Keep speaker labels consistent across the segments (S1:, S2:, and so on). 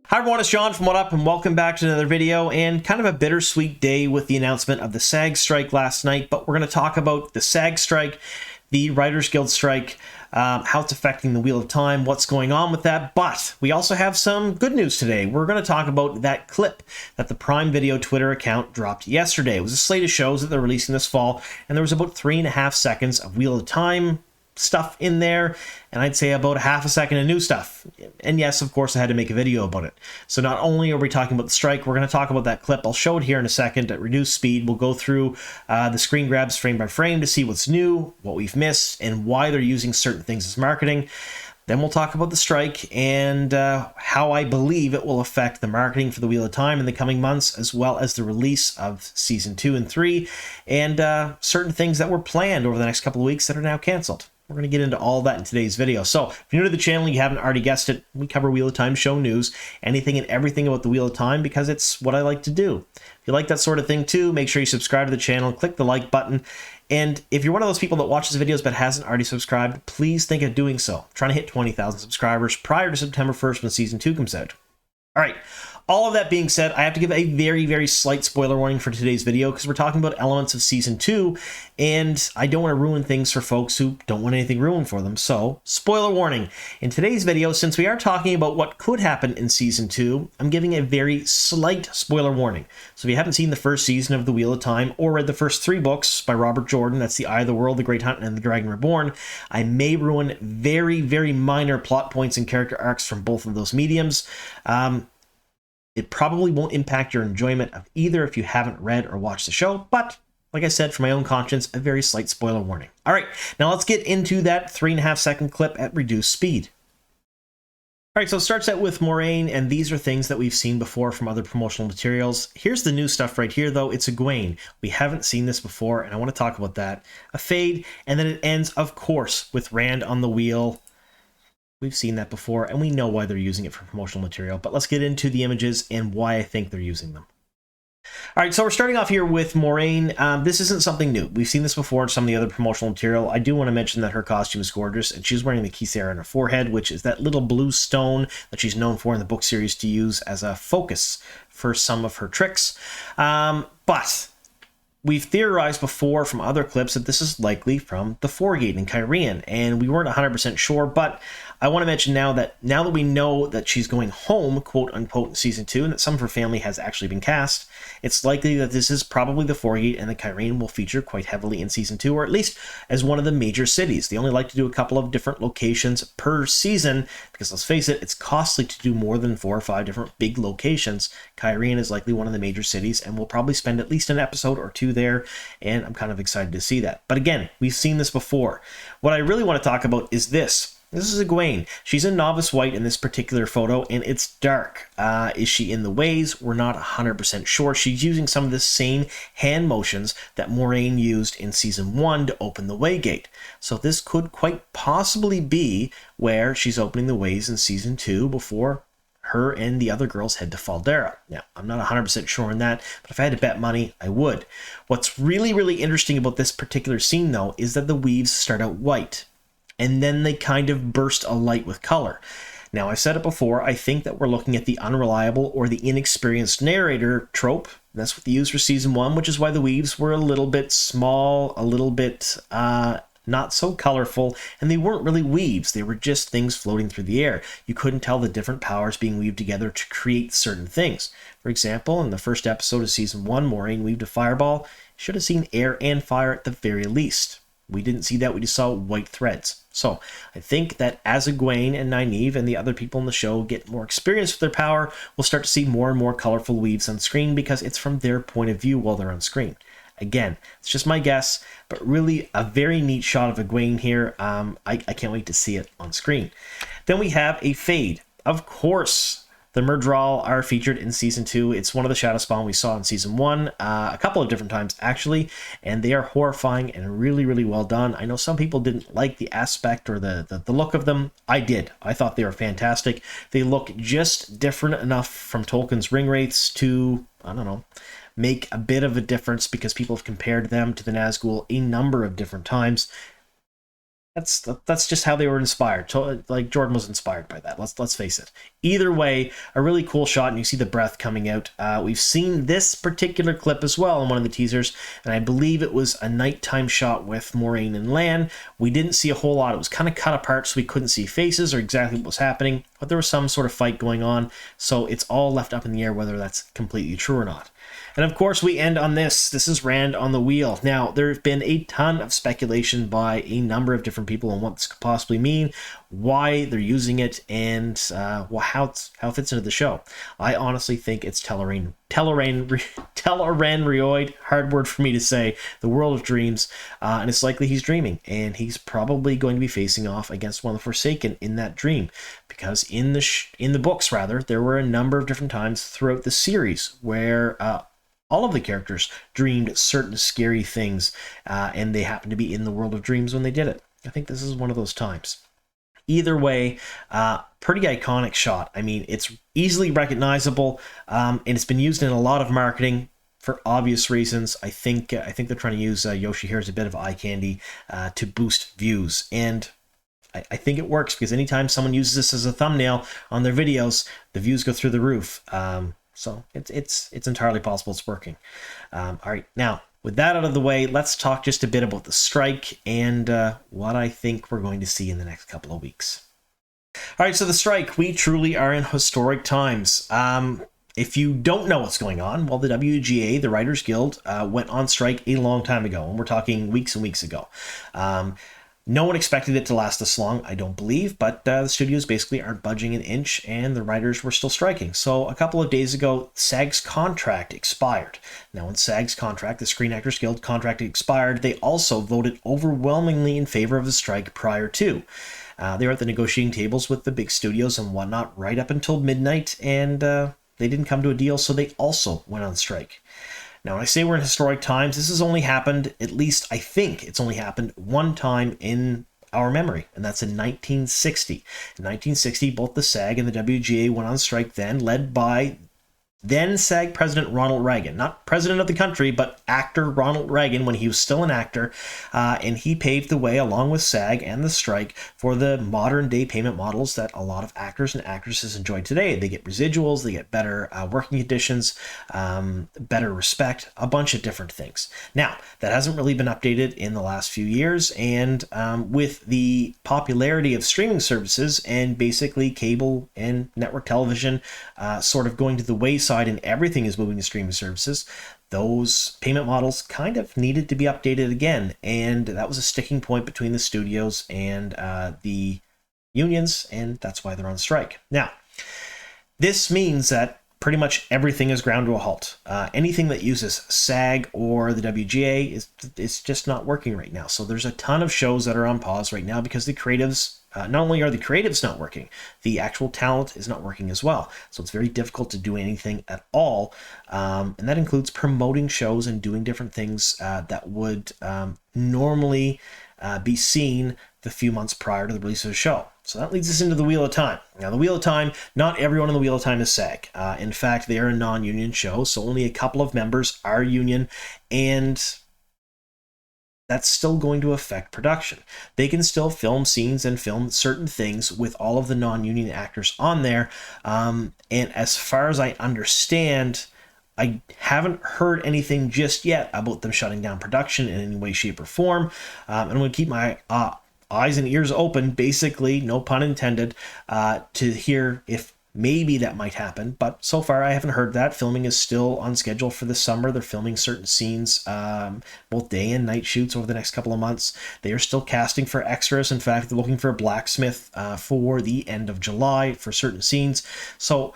S1: Hi everyone, it's John from WoT, and welcome back to another video, and kind of a bittersweet day with the announcement of the SAG strike last night, but we're going to talk about the SAG strike, the Writers Guild strike, how it's affecting the Wheel of Time, what's going on with that, but we also have some good news today. We're going to talk about that clip that the Prime Video Twitter account dropped yesterday. It was a slate of shows that they're releasing this fall, and there was about 3.5 seconds of Wheel of Time stuff in there, and I'd say about half a second of new stuff. And yes, of course, I had to make a video about it. So not only are we talking about the strike, we're going to talk about that clip. I'll show it here in a second at reduced speed. We'll go through the screen grabs frame by frame to see what's new, what we've missed, and why they're using certain things as marketing. Then we'll talk about the strike and how I believe it will affect the marketing for the Wheel of Time in the coming months, as well as the release of Season 2 and 3, and certain things that were planned over the next couple of weeks that are now canceled. We're going to get into all that in today's video. So, if you're new to the channel, you haven't already guessed it, we cover Wheel of Time show news, anything and everything about the Wheel of Time, because it's what I like to do. If you like that sort of thing too, make sure you subscribe to the channel, click the like button, and if you're one of those people that watches videos but hasn't already subscribed, please think of doing so. I'm trying to hit 20,000 subscribers prior to September 1st when Season 2 comes out. All right. All of that being said, I have to give a very, very slight spoiler warning for today's video because we're talking about elements of Season 2, and I don't want to ruin things for folks who don't want anything ruined for them. So, spoiler warning. In today's video, since we are talking about what could happen in Season 2, I'm giving a very slight spoiler warning. So if you haven't seen the first season of The Wheel of Time or read the first 3 books by Robert Jordan, that's The Eye of the World, The Great Hunt, and The Dragon Reborn, I may ruin very, very minor plot points and character arcs from both of those mediums. It probably won't impact your enjoyment of either if you haven't read or watched the show, but like I said, for my own conscience, a very slight spoiler warning. All right, now let's get into that 3.5 second clip at reduced speed. All right, so it starts out with Moiraine, and these are things that we've seen before from other promotional materials. Here's the new stuff right here, though. It's Egwene. We haven't seen this before, and I want to talk about that. A fade, and then it ends, of course, with Rand on the wheel. We've seen that before, and we know why they're using it for promotional material, but let's get into the images and why I think they're using them. All right, so we're starting off here with Moiraine. This isn't something new. We've seen this before in some of the other promotional material. I do want to mention that her costume is gorgeous, and she's wearing the Kisara on her forehead, which is that little blue stone that she's known for in the book series to use as a focus for some of her tricks. But we've theorized before from other clips that this is likely from the Foregate in Cairhien, and we weren't 100% sure, but I want to mention now that we know that she's going home, quote unquote, in Season 2, and that some of her family has actually been cast, it's likely that this is probably the Foregate, and the Cairhien will feature quite heavily in Season 2, or at least as one of the major cities. They only like to do a couple of different locations per season, because let's face it, it's costly to do more than 4 or 5 different big locations. Cairhien is likely one of the major cities, and we'll probably spend at least an episode or 2 there, and I'm kind of excited to see that. But again, we've seen this before. What I really want to talk about is this. This is Egwene. She's in Novice White in this particular photo, and it's dark. Is she in the ways? We're not 100% sure. She's using some of the same hand motions that Moiraine used in Season 1 to open the Waygate. So this could quite possibly be where she's opening the ways in Season 2 before her and the other girls head to Faldera. Now, I'm not 100% sure on that, but if I had to bet money, I would. What's really, really interesting about this particular scene, though, is that the weaves start out white, and then they kind of burst alight with color. Now, I've said it before, I think that we're looking at the unreliable or the inexperienced narrator trope. That's what they used for Season 1, which is why the weaves were a little bit small, a little bit not so colorful, and they weren't really weaves. They were just things floating through the air. You couldn't tell the different powers being weaved together to create certain things. For example, in the first episode of Season 1, Moiraine weaved a fireball. Should have seen air and fire at the very least. We didn't see that, we just saw white threads. So, I think that as Egwene and Nynaeve and the other people in the show get more experience with their power, we'll start to see more and more colorful weaves on screen because it's from their point of view while they're on screen. Again, it's just my guess, but really a very neat shot of Egwene here. I can't wait to see it on screen. Then we have a fade. Of course, the Myrddraal are featured in Season 2. It's one of the Shadow Spawn we saw in Season 1 a couple of different times, actually, and they are horrifying and really, really well done. I know some people didn't like the aspect or the look of them. I did. I thought they were fantastic. They look just different enough from Tolkien's Ring Wraiths to, I don't know, make a bit of a difference because people have compared them to the Nazgul a number of different times. That's just how they were inspired. Like Jordan was inspired by that. Let's face it. Either way, a really cool shot, and you see the breath coming out. We've seen this particular clip as well in one of the teasers, and I believe it was a nighttime shot with Moraine and Lan. We didn't see a whole lot. It was kind of cut apart, so we couldn't see faces or exactly what was happening, but there was some sort of fight going on, so it's all left up in the air whether that's completely true or not. And of course, we end on this. This is Rand on the wheel. Now, there's been a ton of speculation by a number of different people on what this could possibly mean, why they're using it, and how it fits into the show. I honestly think it's Tel'aran'rhiod, hard word for me to say, the world of dreams, and it's likely he's dreaming, and he's probably going to be facing off against one of the Forsaken in that dream, because in the books, rather, there were a number of different times throughout the series where all of the characters dreamed certain scary things, and they happened to be in the world of dreams when they did it. I think this is one of those times. Either way, pretty iconic shot. I mean, it's easily recognizable, and it's been used in a lot of marketing for obvious reasons. I think they're trying to use Yoshi here as a bit of eye candy to boost views, and I think it works because anytime someone uses this as a thumbnail on their videos, the views go through the roof. So it's entirely possible it's working. All right, now with that out of the way, let's talk just a bit about the strike and what I think we're going to see in the next couple of weeks. All right, so the strike, we truly are in historic times. If you don't know what's going on, well, the WGA, the Writers Guild, went on strike a long time ago, and we're talking weeks and weeks ago. No one expected it to last this long, I don't believe, but the studios basically aren't budging an inch, and the writers were still striking. So a couple of days ago, SAG's contract expired. Now, when SAG's contract, the Screen Actors Guild contract expired, they also voted overwhelmingly in favor of the strike prior to. They were at the negotiating tables with the big studios and whatnot right up until midnight, and they didn't come to a deal, so they also went on strike. Now, when I say we're in historic times, this has only happened, at least I think it's only happened one time in our memory, and that's in 1960. In 1960, both the SAG and the WGA went on strike then, led by then SAG President Ronald Reagan. Not president of the country, but actor Ronald Reagan when he was still an actor. And he paved the way, along with SAG and the strike, for the modern day payment models that a lot of actors and actresses enjoy today. They get residuals, they get better working conditions, better respect, a bunch of different things. Now, that hasn't really been updated in the last few years, and with the popularity of streaming services and basically cable and network television sort of going to the wayside and everything is moving to streaming services, those payment models kind of needed to be updated again, and that was a sticking point between the studios and the unions, and that's why they're on strike. Now, this means that pretty much everything is ground to a halt. Anything that uses SAG or the WGA is just not working right now. So there's a ton of shows that are on pause right now because the creatives, not only are the creatives not working, the actual talent is not working as well. So it's very difficult to do anything at all. And that includes promoting shows and doing different things that would normally be seen the few months prior to the release of the show. So that leads us into the Wheel of Time. Now, the Wheel of Time, not everyone on the Wheel of Time is SAG. In fact, they are a non-union show, so only a couple of members are union, and that's still going to affect production. They can still film scenes and film certain things with all of the non-union actors on there, and as far as I understand, I haven't heard anything just yet about them shutting down production in any way, shape, or form. I'm going to keep my eyes and ears open, basically, no pun intended, to hear if maybe that might happen. But so far, I haven't heard that. Filming is still on schedule for this summer. They're filming certain scenes, both day and night shoots over the next couple of months. They are still casting for extras. In fact, they're looking for a blacksmith for the end of July for certain scenes. So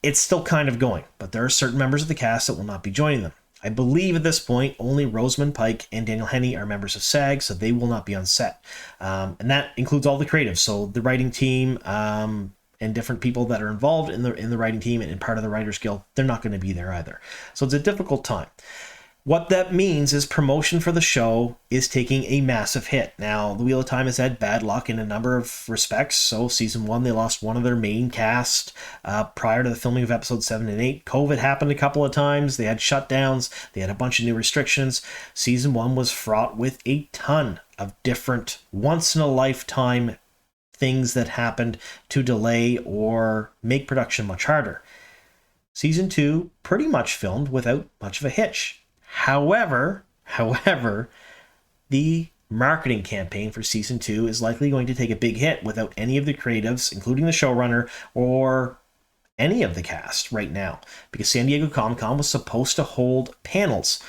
S1: it's still kind of going, but there are certain members of the cast that will not be joining them. I believe at this point, only Rosamund Pike and Daniel Henney are members of SAG, so they will not be on set. And that includes all the creatives, so the writing team and different people that are involved in the writing team and part of the Writers Guild, they're not going to be there either. So it's a difficult time. What that means is promotion for the show is taking a massive hit. Now, the Wheel of Time has had bad luck in a number of respects. So season 1, they lost one of their main cast prior to the filming of episodes 7 and 8. COVID happened a couple of times. They had shutdowns. They had a bunch of new restrictions. Season 1 was fraught with a ton of different once-in-a-lifetime things that happened to delay or make production much harder. Season 2 pretty much filmed without much of a hitch. However, the marketing campaign for Season 2 is likely going to take a big hit without any of the creatives, including the showrunner, or any of the cast right now, because San Diego Comic-Con was supposed to hold panels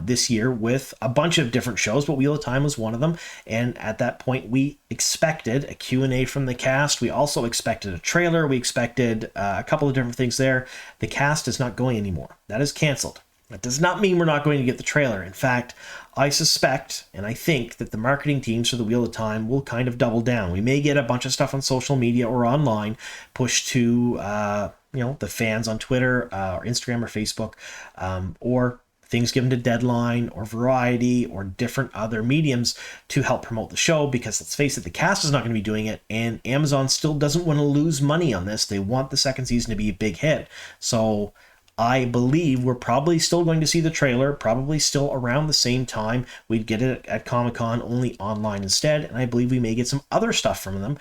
S1: this year with a bunch of different shows, but Wheel of Time was one of them. And at that point, we expected a Q&A from the cast. We also expected a trailer. We expected a couple of different things there. The cast is not going anymore. That is canceled. That does not mean we're not going to get the trailer. In fact, I suspect and I think that the marketing teams for the Wheel of Time will kind of double down. We may get a bunch of stuff on social media or online pushed to the fans on Twitter or Instagram or Facebook, or things given to Deadline or Variety or different other mediums to help promote the show, because let's face it, the cast is not going to be doing it, and Amazon still doesn't want to lose money on this. They want the second season to be a big hit. So I believe we're probably still going to see the trailer, probably still around the same time. We'd get it at Comic-Con, only online instead, and I believe we may get some other stuff from them.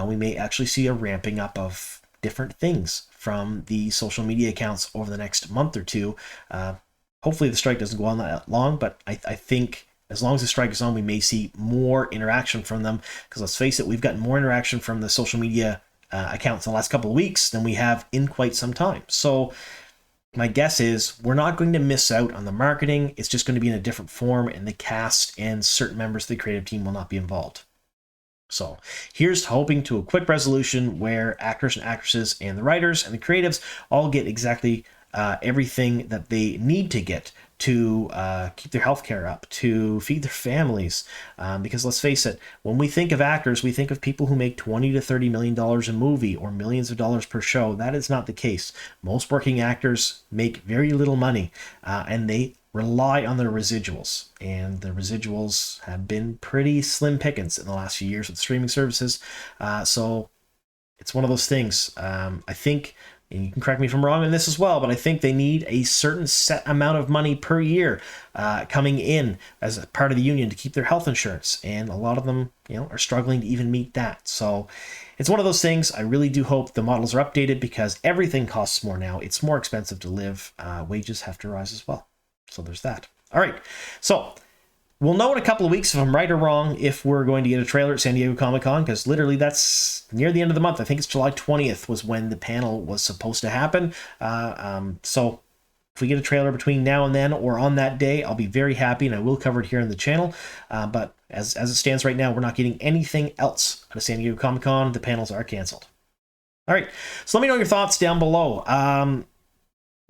S1: We may actually see a ramping up of different things from the social media accounts over the next month or two. Hopefully the strike doesn't go on that long, but I think as long as the strike is on, we may see more interaction from them, because let's face it, we've gotten more interaction from the social media accounts in the last couple of weeks than we have in quite some time. So my guess is we're not going to miss out on the marketing. It's just going to be in a different form, and the cast and certain members of the creative team will not be involved. So here's hoping to a quick resolution where actors and actresses and the writers and the creatives all get exactly everything that they need to get to keep their healthcare up, to feed their families. Because let's face it, when we think of actors, we think of people who make $20 to $30 million a movie or millions of dollars per show. That is not the case. Most working actors make very little money, and they rely on their residuals. And the residuals have been pretty slim pickings in the last few years with streaming services. So it's one of those things. I think, and you can correct me if I'm wrong in this as well, but I think they need a certain set amount of money per year coming in as a part of the union to keep their health insurance. And a lot of them, are struggling to even meet that. So it's one of those things. I really do hope the models are updated, because everything costs more now. It's more expensive to live. Wages have to rise as well. So there's that. All right. So we'll know in a couple of weeks if I'm right or wrong if we're going to get a trailer at San Diego Comic-Con, because literally that's near the end of the month. I think it's July 20th was when the panel was supposed to happen. So if we get a trailer between now and then or on that day, I'll be very happy, and I will cover it here on the channel. But as it stands right now, we're not getting anything else at San Diego Comic-Con. The panels are canceled. All right. So let me know your thoughts down below.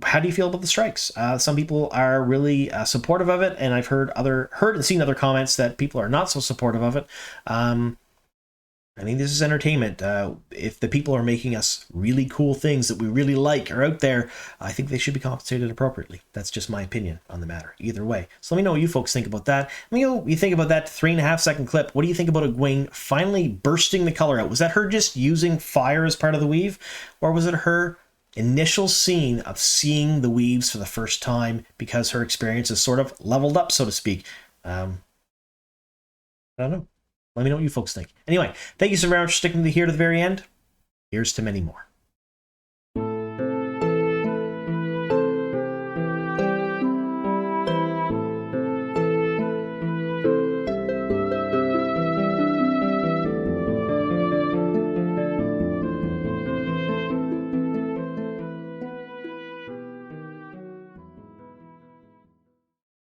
S1: How do you feel about the strikes? Some people are really supportive of it, and I've heard and seen other comments that people are not so supportive of it. I mean, this is entertainment. If the people are making us really cool things that we really like are out there, I think they should be compensated appropriately. That's just my opinion on the matter, either way. So let me know what you folks think about that. Let me know what you think about that 3.5-second clip. What do you think about Egwene finally bursting the color out? Was that her just using fire as part of the weave? Or was it her initial scene of seeing the weaves for the first time because her experience is sort of leveled up, so to speak? I don't know. Let me know what you folks think. Anyway, thank you so very much for sticking here to the very end. Here's to many more.